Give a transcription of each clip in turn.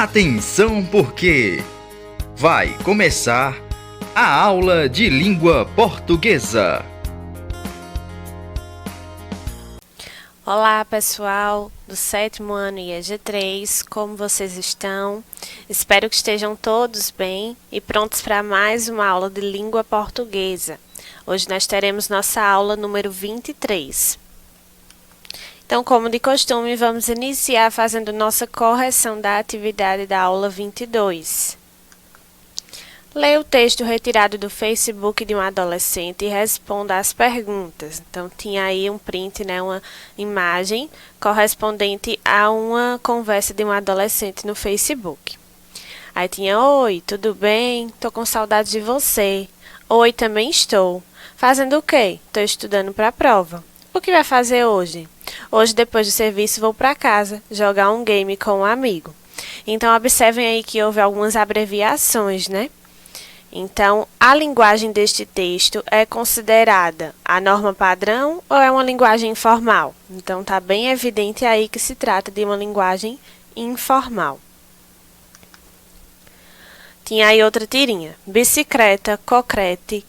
Atenção porque vai começar a aula de língua portuguesa. Olá pessoal do 7º ano IEG3, como vocês estão? Espero que estejam todos bem e prontos para mais uma aula de língua portuguesa. Hoje nós teremos nossa aula número 23. Então, como de costume, vamos iniciar fazendo nossa correção da atividade da aula 22. Leia o texto retirado do Facebook de um adolescente e responda às perguntas. Então, tinha aí um print, uma imagem correspondente a uma conversa de um adolescente no Facebook. Aí tinha: oi, tudo bem? Tô com saudade de você. Oi, também estou. Fazendo o quê? Tô estudando para a prova. O que vai fazer hoje? Hoje, depois do serviço, vou para casa jogar um game com um amigo. Então, observem aí que houve algumas abreviações, Então, a linguagem deste texto é considerada a norma padrão ou é uma linguagem informal? Então, está bem evidente aí que se trata de uma linguagem informal. Tinha aí outra tirinha: bicicleta, cocrete,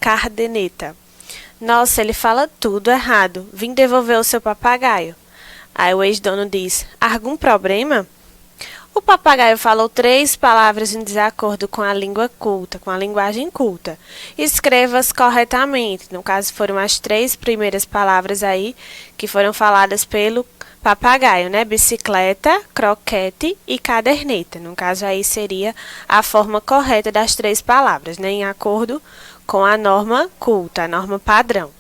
caderneta. Nossa, ele fala tudo errado. Vim devolver o seu papagaio. Aí o ex-dono diz: algum problema? O papagaio falou 3 palavras em desacordo com a língua culta, com a linguagem culta. Escreva-as corretamente. No caso, foram as 3 primeiras palavras aí que foram faladas pelo papagaio, Bicicleta, croquete e caderneta. No caso, aí seria a forma correta das 3 palavras, em acordo com a norma culta, a norma padrão.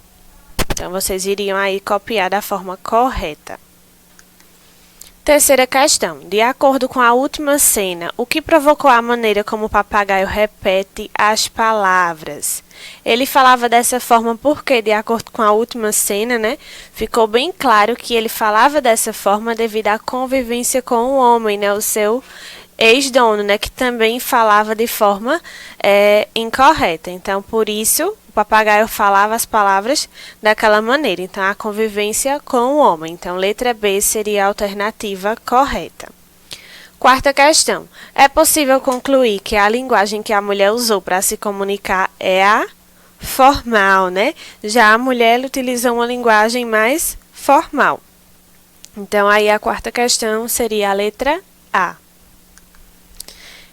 Então, vocês iriam aí copiar da forma correta. Terceira questão. De acordo com a última cena, o que provocou a maneira como o papagaio repete as palavras? Ele falava dessa forma porque, de acordo com a última cena, ficou bem claro que ele falava dessa forma devido à convivência com o homem, o seu ex-dono, que também falava de forma incorreta. Então, por isso, o papagaio falava as palavras daquela maneira. Então, a convivência com o homem. Então, letra B seria a alternativa correta. Quarta questão. É possível concluir que a linguagem que a mulher usou para se comunicar é a formal, Já a mulher utilizou uma linguagem mais formal. Então, aí a quarta questão seria a letra A.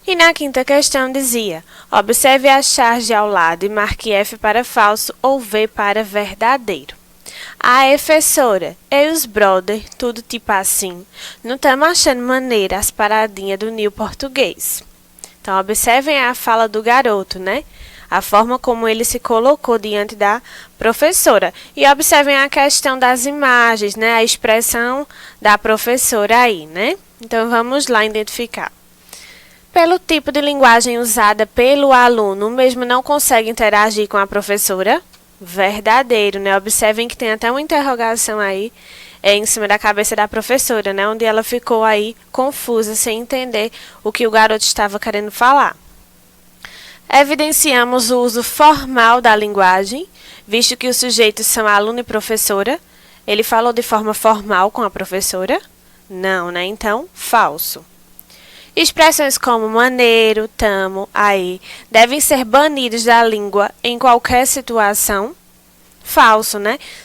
E na quinta questão dizia: observe a charge ao lado e marque F para falso ou V para verdadeiro. A professora, eu e os brother, tudo tipo assim, não estamos achando maneira as paradinhas do Nil português. Então, observem a fala do garoto, A forma como ele se colocou diante da professora. E observem a questão das imagens, A expressão da professora aí, Então, vamos lá identificar. Pelo tipo de linguagem usada pelo aluno, o mesmo não consegue interagir com a professora? Verdadeiro, Observem que tem até uma interrogação aí em cima da cabeça da professora, Onde ela ficou aí confusa, sem entender o que o garoto estava querendo falar. Evidenciamos o uso formal da linguagem, visto que os sujeitos são aluno e professora. Ele falou de forma formal com a professora? Não, Então, falso. Expressões como maneiro, tamo, aí, devem ser banidos da língua em qualquer situação? Falso,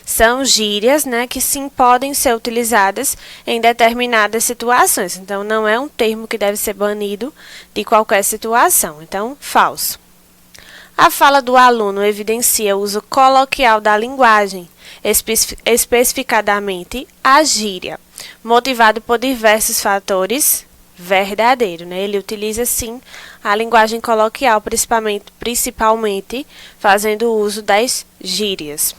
São gírias, que sim podem ser utilizadas em determinadas situações. Então, não é um termo que deve ser banido de qualquer situação. Então, falso. A fala do aluno evidencia o uso coloquial da linguagem, especificadamente a gíria, motivado por diversos fatores. Verdadeiro, Ele utiliza, sim, a linguagem coloquial, principalmente fazendo uso das gírias.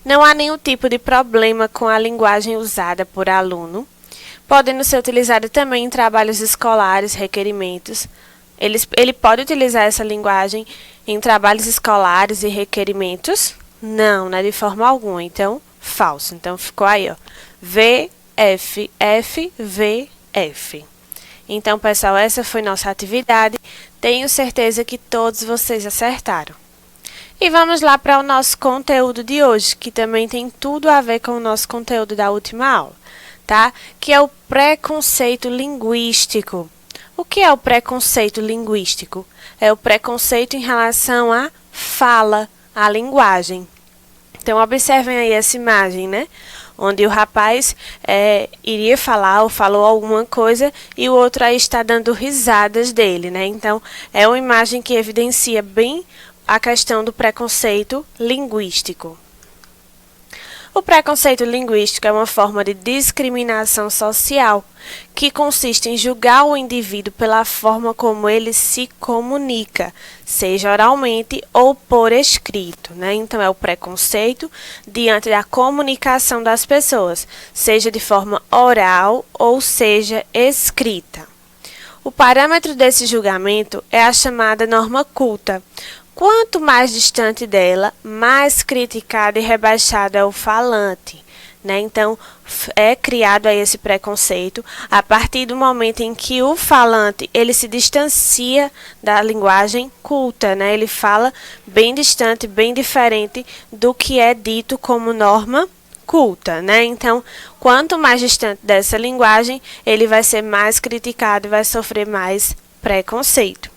Não há nenhum tipo de problema com a linguagem usada por aluno, podendo ser utilizada também em trabalhos escolares, requerimentos. Ele pode utilizar essa linguagem em trabalhos escolares e requerimentos? Não, de forma alguma. Então, falso. Então, ficou aí, VF, F, VF. Então, pessoal, essa foi nossa atividade. Tenho certeza que todos vocês acertaram. E vamos lá para o nosso conteúdo de hoje, que também tem tudo a ver com o nosso conteúdo da última aula. tá? Que é o preconceito linguístico. O que é o preconceito linguístico? É o preconceito em relação à fala, à linguagem. Então, observem aí essa imagem, né? Onde o rapaz iria falar ou falou alguma coisa e o outro aí está dando risadas dele, né? Então, é uma imagem que evidencia bem a questão do preconceito linguístico. O preconceito linguístico é uma forma de discriminação social que consiste em julgar o indivíduo pela forma como ele se comunica, seja oralmente ou por escrito, né? Então, é o preconceito diante da comunicação das pessoas, seja de forma oral ou seja escrita. O parâmetro desse julgamento é a chamada norma culta. Quanto mais distante dela, mais criticado e rebaixado é o falante, né? Então, é criado aí esse preconceito a partir do momento em que o falante ele se distancia da linguagem culta, né? Ele fala bem distante, bem diferente do que é dito como norma culta, né? Então, quanto mais distante dessa linguagem, ele vai ser mais criticado e vai sofrer mais preconceito.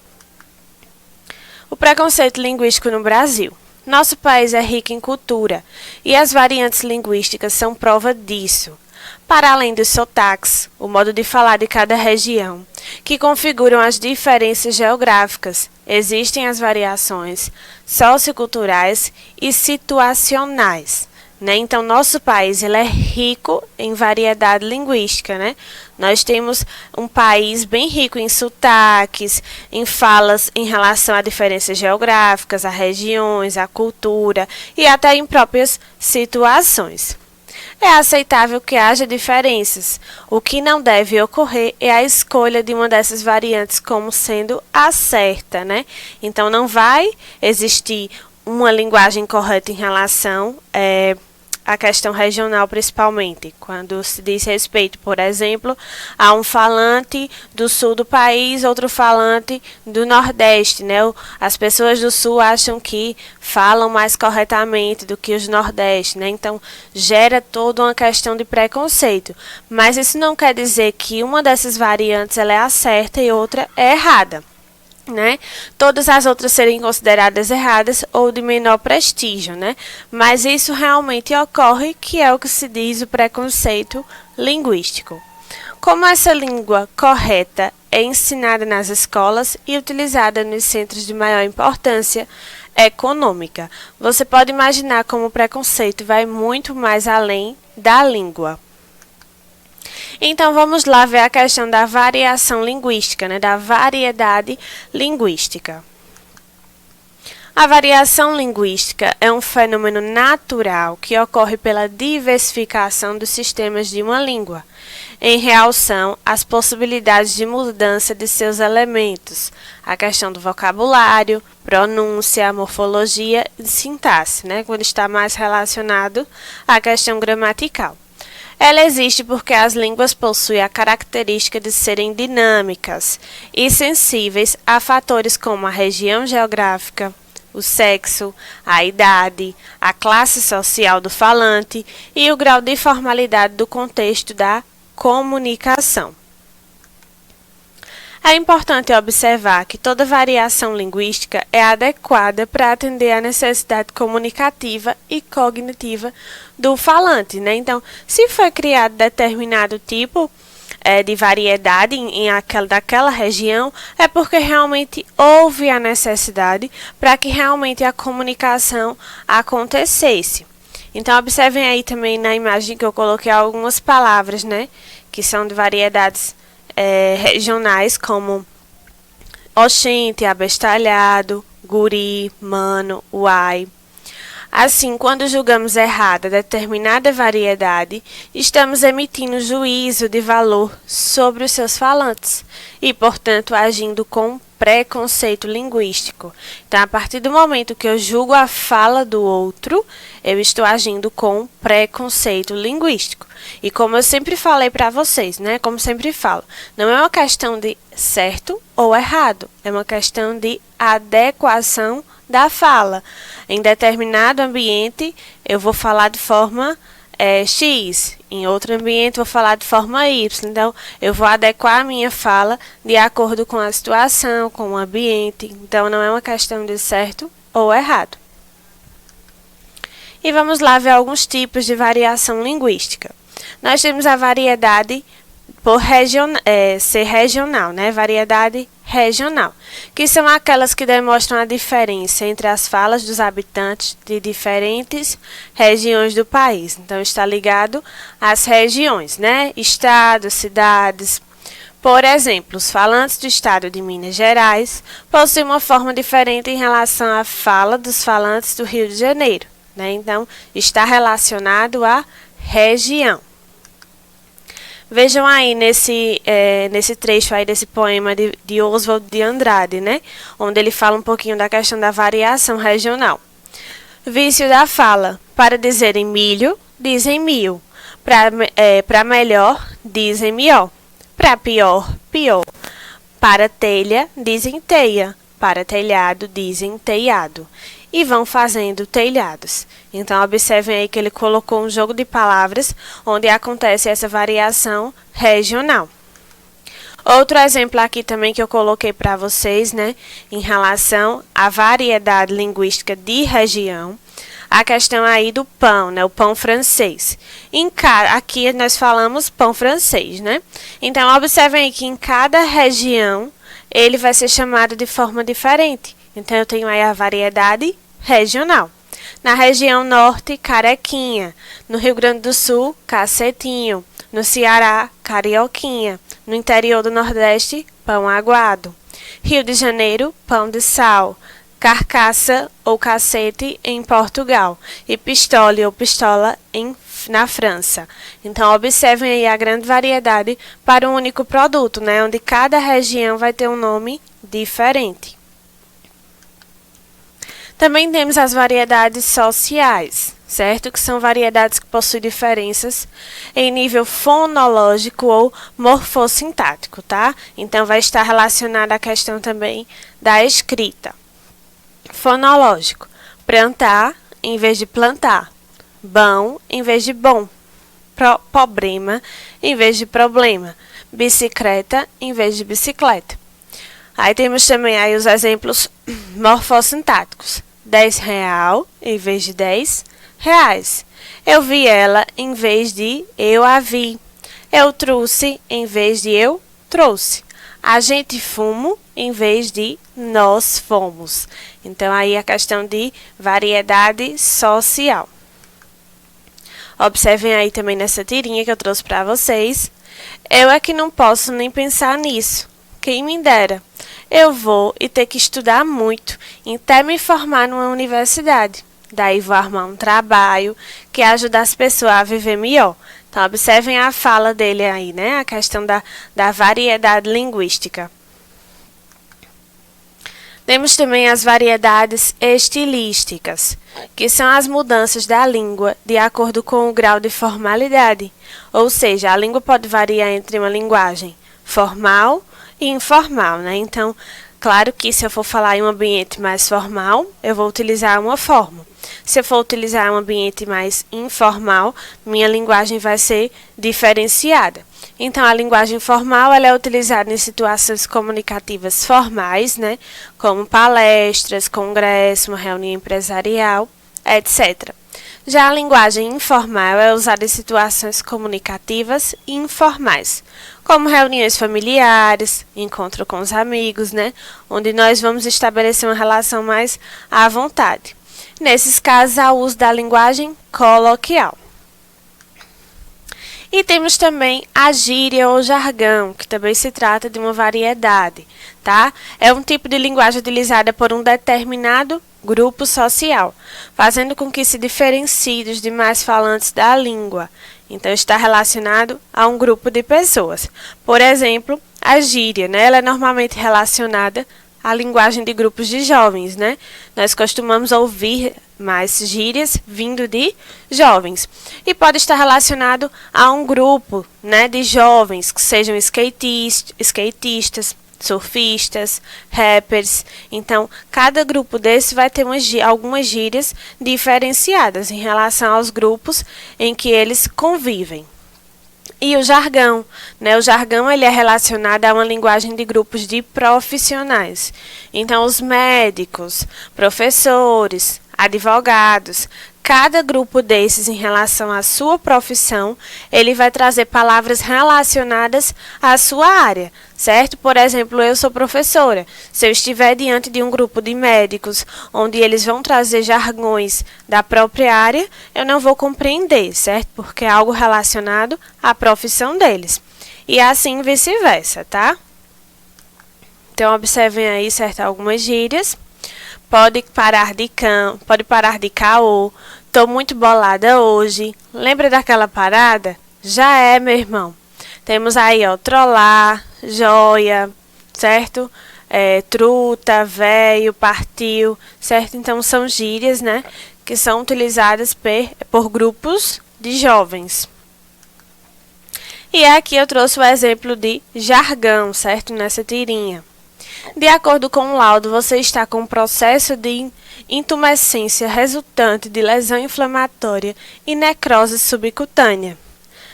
O preconceito linguístico no Brasil. Nosso país é rico em cultura e as variantes linguísticas são prova disso. Para além dos sotaques, o modo de falar de cada região, que configuram as diferenças geográficas, existem as variações socioculturais e situacionais. Né? Então, nosso país ele é rico em variedade linguística, né? Nós temos um país bem rico em sotaques, em falas em relação a diferenças geográficas, a regiões, a cultura e até em próprias situações. É aceitável que haja diferenças. O que não deve ocorrer é a escolha de uma dessas variantes como sendo a certa, né? Então, não vai existir uma linguagem correta em relação à questão regional, principalmente, quando se diz respeito, por exemplo, a um falante do sul do país, outro falante do nordeste, né? As pessoas do sul acham que falam mais corretamente do que os nordestes, né? Então, gera toda uma questão de preconceito. Mas isso não quer dizer que uma dessas variantes ela é a certa e outra é errada. Né? Todas as outras serem consideradas erradas ou de menor prestígio, né? Mas isso realmente ocorre, que é o que se diz o preconceito linguístico. Como essa língua correta é ensinada nas escolas e utilizada nos centros de maior importância econômica, você pode imaginar como o preconceito vai muito mais além da língua. Então, vamos lá ver a questão da variação linguística, né, da variedade linguística. A variação linguística é um fenômeno natural que ocorre pela diversificação dos sistemas de uma língua, em relação às possibilidades de mudança de seus elementos, a questão do vocabulário, pronúncia, morfologia e sintaxe, né, quando está mais relacionado à questão gramatical. Ela existe porque as línguas possuem a característica de serem dinâmicas e sensíveis a fatores como a região geográfica, o sexo, a idade, a classe social do falante e o grau de formalidade do contexto da comunicação. É importante observar que toda variação linguística é adequada para atender à necessidade comunicativa e cognitiva do falante, né? Então, se foi criado determinado tipo de variedade daquela região, é porque realmente houve a necessidade para que realmente a comunicação acontecesse. Então, observem aí também na imagem que eu coloquei algumas palavras, né? Que são de variedades regionais, como oxente, abestalhado, guri, mano, uai. Assim, quando julgamos errada determinada variedade, estamos emitindo juízo de valor sobre os seus falantes e, portanto, agindo com preconceito linguístico. Então, a partir do momento que eu julgo a fala do outro, eu estou agindo com preconceito linguístico. E como eu sempre falei para vocês, né? Como sempre falo, não é uma questão de certo ou errado, é uma questão de adequação da fala. Em determinado ambiente, eu vou falar de forma X, em outro ambiente vou falar de forma Y. Então, eu vou adequar a minha fala de acordo com a situação, com o ambiente. Então, não é uma questão de certo ou errado. E vamos lá ver alguns tipos de variação linguística. Nós temos a variedade por ser regional, né? Variedade regional, que são aquelas que demonstram a diferença entre as falas dos habitantes de diferentes regiões do país. Então, está ligado às regiões, né? Estados, cidades. Por exemplo, os falantes do estado de Minas Gerais possuem uma forma diferente em relação à fala dos falantes do Rio de Janeiro, né? Então, está relacionado à região. Vejam aí nesse trecho aí desse poema de Oswald de Andrade, né? Onde ele fala um pouquinho da questão da variação regional. Vício da fala. Para dizerem milho, dizem mil. Para melhor, dizem mió. Para pior, pior. Para telha, dizem teia. Para telhado, dizem telhado. E vão fazendo telhados. Então, observem aí que ele colocou um jogo de palavras onde acontece essa variação regional. Outro exemplo aqui também que eu coloquei para vocês, né, em relação à variedade linguística de região, a questão aí do pão, né, o pão francês. Aqui nós falamos pão francês, né? Então, observem aí que em cada região ele vai ser chamado de forma diferente. Então, eu tenho aí a variedade regional. Na região norte, carequinha. No Rio Grande do Sul, cacetinho. No Ceará, carioquinha. No interior do Nordeste, pão aguado. Rio de Janeiro, pão de sal. Carcaça ou cacete em Portugal. E pistole ou pistola na França. Então, observem aí a grande variedade para um único produto, né? Onde cada região vai ter um nome diferente. Também temos as variedades sociais, certo? Que são variedades que possuem diferenças em nível fonológico ou morfossintático, tá? Então, vai estar relacionada à questão também da escrita. Fonológico, plantar em vez de plantar, bom em vez de bom, problema em vez de problema, bicicleta em vez de bicicleta. Aí temos também aí os exemplos morfossintáticos. R$10 em vez de R$10. Eu vi ela em vez de eu a vi. Eu trouxe em vez de eu trouxe. A gente fumo em vez de nós fomos. Então, aí a questão de variedade social. Observem aí também nessa tirinha que eu trouxe para vocês. Eu é que não posso nem pensar nisso. Quem me dera. Eu vou e ter que estudar muito até me formar numa universidade. Daí vou arrumar um trabalho que ajuda as pessoas a viver melhor. Então, observem a fala dele aí, né? A questão da variedade linguística. Temos também as variedades estilísticas, que são as mudanças da língua de acordo com o grau de formalidade. Ou seja, a língua pode variar entre uma linguagem formal e informal, né? Então, claro que se eu for falar em um ambiente mais formal, eu vou utilizar uma forma. Se eu for utilizar um ambiente mais informal, minha linguagem vai ser diferenciada. Então, a linguagem formal ela é utilizada em situações comunicativas formais, né? Como palestras, congresso, uma reunião empresarial, etc. Já a linguagem informal é usada em situações comunicativas informais, como reuniões familiares, encontro com os amigos, né? Onde nós vamos estabelecer uma relação mais à vontade. Nesses casos, há o uso da linguagem coloquial. E temos também a gíria ou jargão, que também se trata de uma variedade, tá? É um tipo de linguagem utilizada por um determinado grupo social, fazendo com que se diferencie dos demais falantes da língua. Então, está relacionado a um grupo de pessoas. Por exemplo, a gíria, né? Ela é normalmente relacionada à linguagem de grupos de jovens, né? Nós costumamos ouvir mais gírias vindo de jovens. E pode estar relacionado a um grupo, né, de jovens que sejam skatistas, surfistas, rappers. Então, cada grupo desse vai ter algumas gírias diferenciadas em relação aos grupos em que eles convivem. E o jargão, né? O jargão ele é relacionado a uma linguagem de grupos de profissionais. Então, os médicos, professores, advogados, cada grupo desses em relação à sua profissão, ele vai trazer palavras relacionadas à sua área, certo? Por exemplo, eu sou professora. Se eu estiver diante de um grupo de médicos, onde eles vão trazer jargões da própria área, eu não vou compreender, certo? Porque é algo relacionado à profissão deles. E assim vice-versa, tá? Então, observem aí, certo? Algumas gírias. Pode parar de caô. Tô muito bolada hoje. Lembra daquela parada? Já é, meu irmão. Temos aí, ó, trollar, joia, certo? Truta, véio, partiu, certo? Então, são gírias, né? Que são utilizadas por grupos de jovens. E aqui eu trouxe o exemplo de jargão, certo? Nessa tirinha. De acordo com o laudo, você está com um processo de intumescência resultante de lesão inflamatória e necrose subcutânea.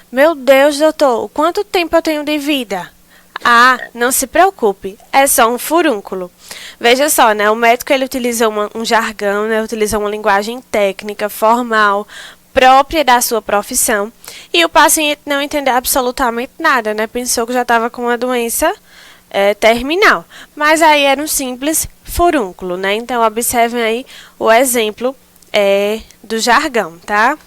Meu Deus, doutor, quanto tempo eu tenho de vida? Ah, não se preocupe, é só um furúnculo. Veja só, né? O médico ele utiliza um jargão, né? Utiliza uma linguagem técnica, formal, própria da sua profissão. E o paciente não entendeu absolutamente nada, né? Pensou que já estava com uma doença terminal. Mas aí era um simples furúnculo, né? Então, observem aí o exemplo do jargão, tá?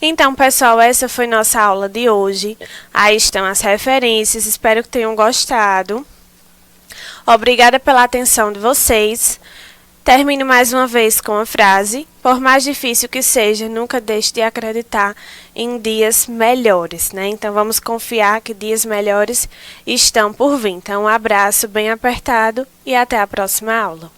Então, pessoal, essa foi nossa aula de hoje. Aí estão as referências, espero que tenham gostado. Obrigada pela atenção de vocês. Termino mais uma vez com a frase: por mais difícil que seja, nunca deixe de acreditar em dias melhores, né? Então, vamos confiar que dias melhores estão por vir. Então, um abraço bem apertado e até a próxima aula.